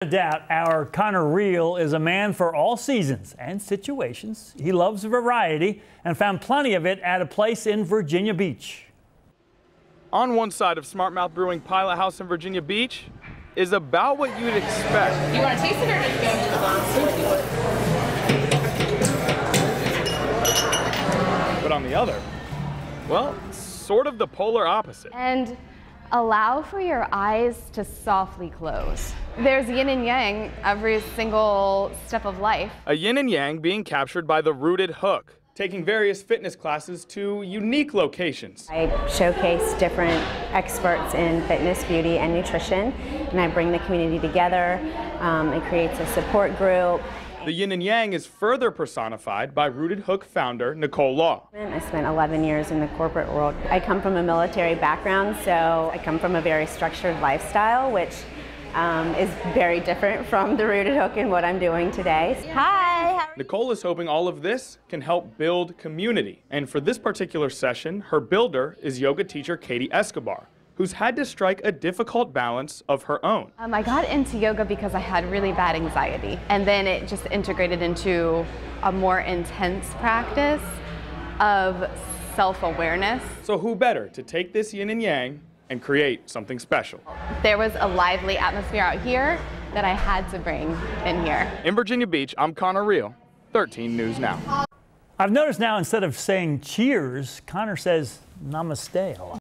Doubt our Connor Reel is a man for all seasons and situations. He loves variety and found plenty of it at a place in Virginia Beach. On one side of Smart Mouth Brewing Pilot House in Virginia Beach is about what you'd expect. You want to taste it or just go into the glass? But on the other, well, sort of the polar opposite. And allow for your eyes to softly close. There's yin and yang every single step of life. A yin and yang being captured by the Rooted Hook, taking various fitness classes to unique locations. I showcase different experts in fitness, beauty, and nutrition, and I bring the community together. It creates a support group. The yin and yang is further personified by Rooted Hook founder Nicole Law. I spent 11 years in the corporate world. I come from a military background, so I come from a very structured lifestyle, which is very different from the Rooted Hook and what I'm doing today. Hi! Nicole is hoping all of this can help build community. And for this particular session, her builder is yoga teacher Katie Escobar, who's had to strike a difficult balance of her own. I got into yoga because I had really bad anxiety, and then it just integrated into a more intense practice of self-awareness. So who better to take this yin and yang and create something special? There was a lively atmosphere out here that I had to bring in here. In Virginia Beach, I'm Connor Reel, 13 News Now. I've noticed now instead of saying cheers, Connor says namaste a lot.